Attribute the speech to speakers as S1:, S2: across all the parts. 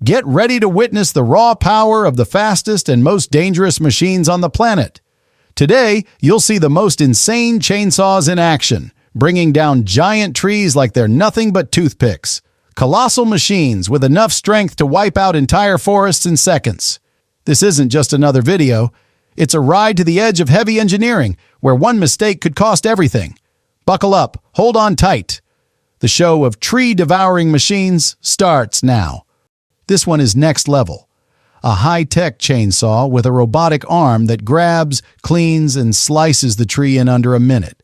S1: Get ready to witness the raw power of the fastest and most dangerous machines on the planet. Today, you'll see the most insane chainsaws in action, bringing down giant trees like they're nothing but toothpicks. Colossal machines with enough strength to wipe out entire forests in seconds. This isn't just another video. It's a ride to the edge of heavy engineering, where one mistake could cost everything. Buckle up, hold on tight. The show of tree-devouring machines starts now. This one is next level. A high-tech chainsaw with a robotic arm that grabs, cleans, and slices the tree in under a minute.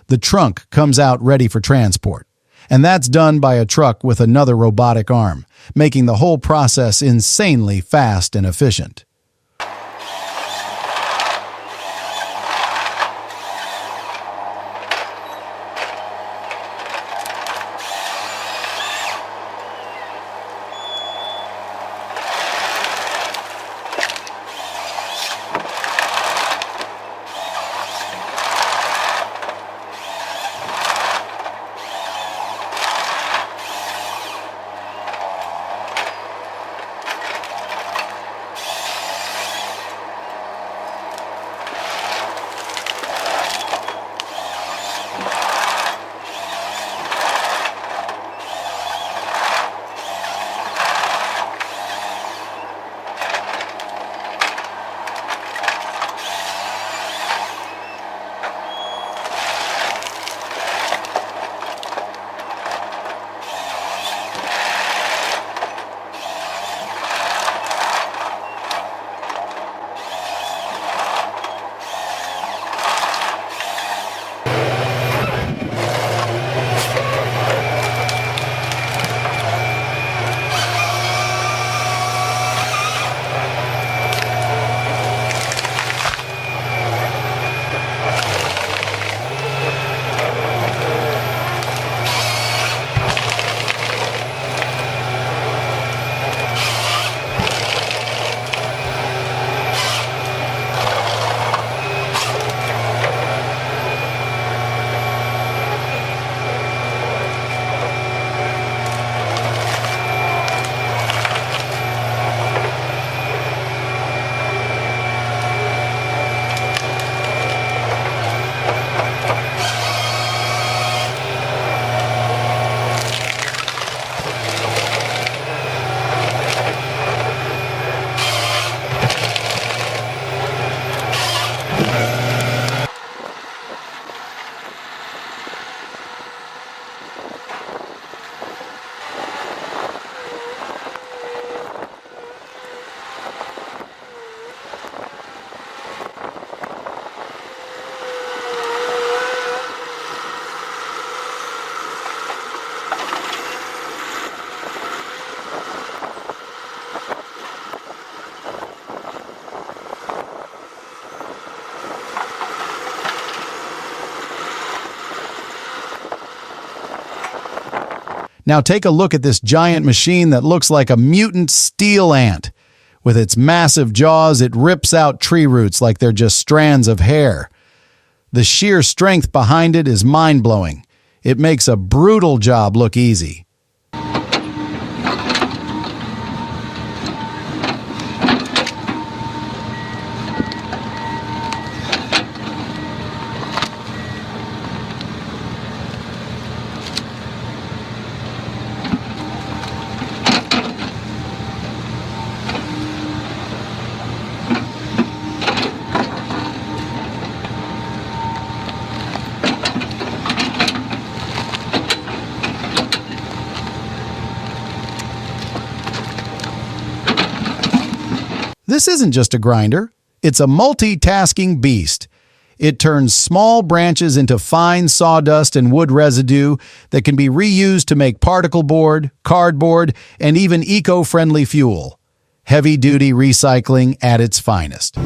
S1: The trunk comes out ready for transport, and that's done by a truck with another robotic arm, making the whole process insanely fast and efficient. Now take a look at this giant machine that looks like a mutant steel ant. With its massive jaws, it rips out tree roots like they're just strands of hair. The sheer strength behind it is mind-blowing. It makes a brutal job look easy. This isn't just a grinder, it's a multitasking beast. It turns small branches into fine sawdust and wood residue that can be reused to make particle board, cardboard, and even eco-friendly fuel. Heavy-duty recycling at its finest.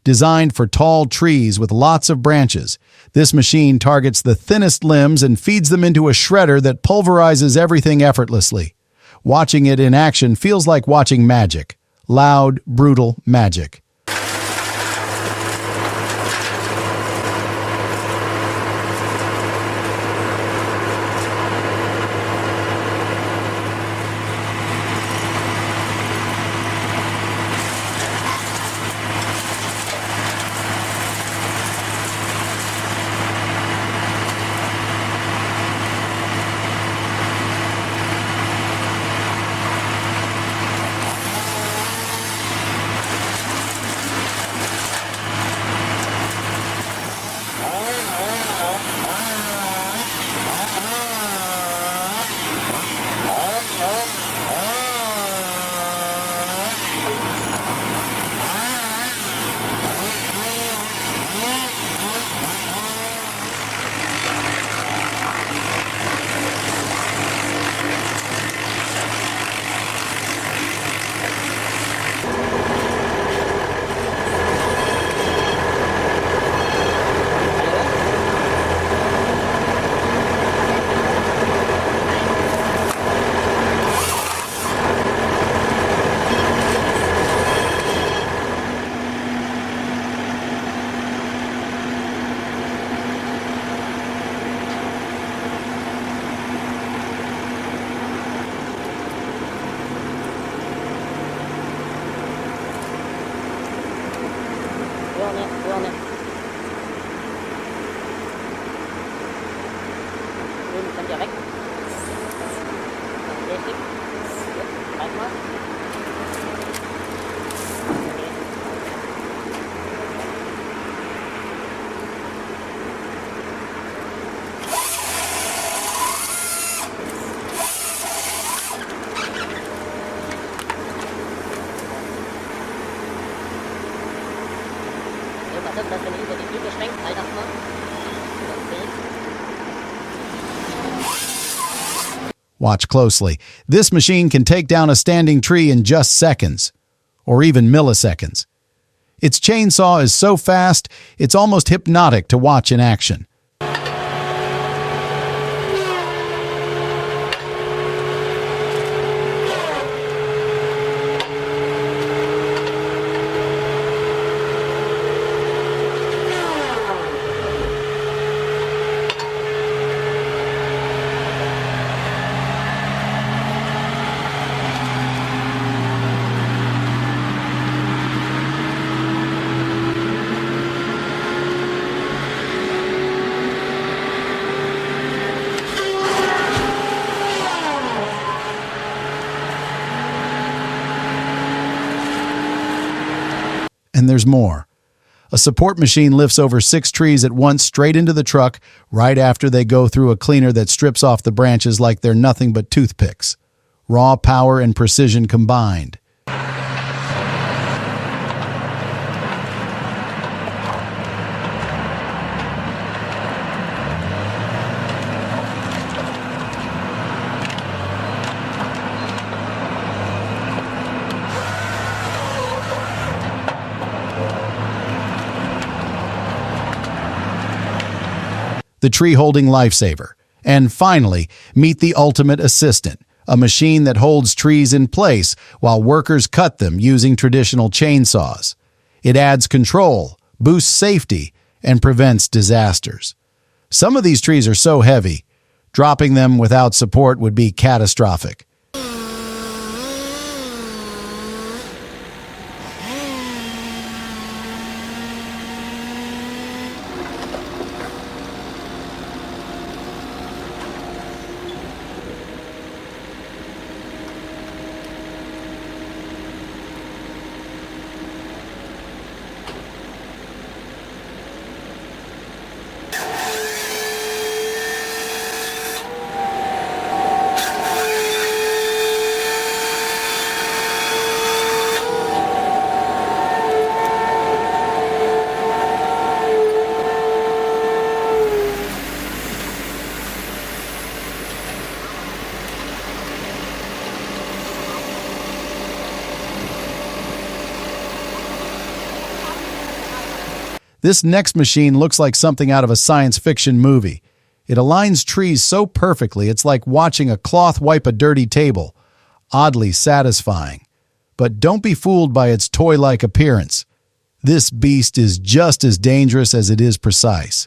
S1: Designed for tall trees with lots of branches, this machine targets the thinnest limbs and feeds them into a shredder that pulverizes everything effortlessly. Watching it in action feels like watching magic. Loud, brutal magic.
S2: Vô nè. Cầm giờ đấy. Dây tiếp. Bắn mất.
S1: Watch closely. This machine can take down a standing tree in just seconds, or even milliseconds. Its chainsaw is so fast, it's almost hypnotic to watch in action. And there's more. A support machine lifts over 6 trees at once straight into the truck right after they go through a cleaner that strips off the branches like they're nothing but toothpicks. Raw power and precision combined. The tree-holding lifesaver. And finally, meet the ultimate assistant, a machine that holds trees in place while workers cut them using traditional chainsaws. It adds control, boosts safety, and prevents disasters. Some of these trees are so heavy, dropping them without support would be catastrophic. This next machine looks like something out of a science fiction movie. It aligns trees so perfectly it's like watching a cloth wipe a dirty table. Oddly satisfying. But don't be fooled by its toy-like appearance. This beast is just as dangerous as it is precise.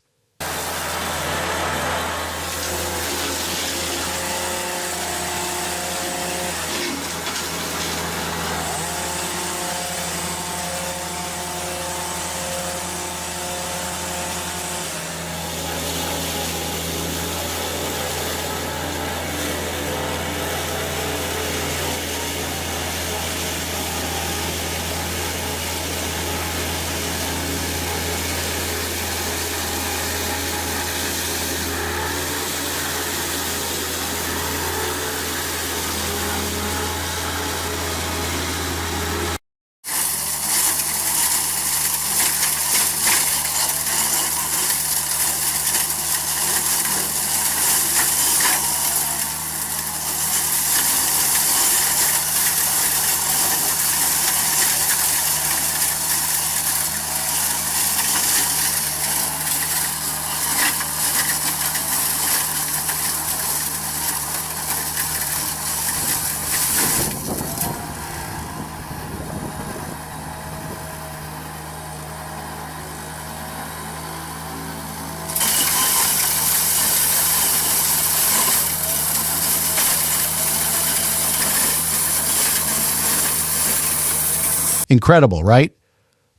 S1: Incredible, right?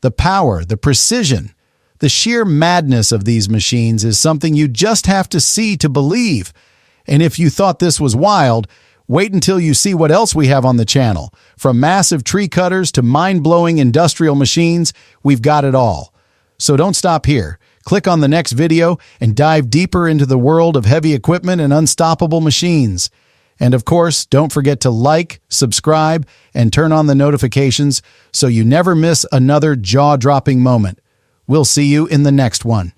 S1: The power, the precision, the sheer madness of these machines is something you just have to see to believe. And if you thought this was wild, wait until you see what else we have on the channel. From massive tree cutters to mind-blowing industrial machines, we've got it all. So don't stop here. Click on the next video and dive deeper into the world of heavy equipment and unstoppable machines. And of course, don't forget to like, subscribe, and turn on the notifications so you never miss another jaw-dropping moment. We'll see you in the next one.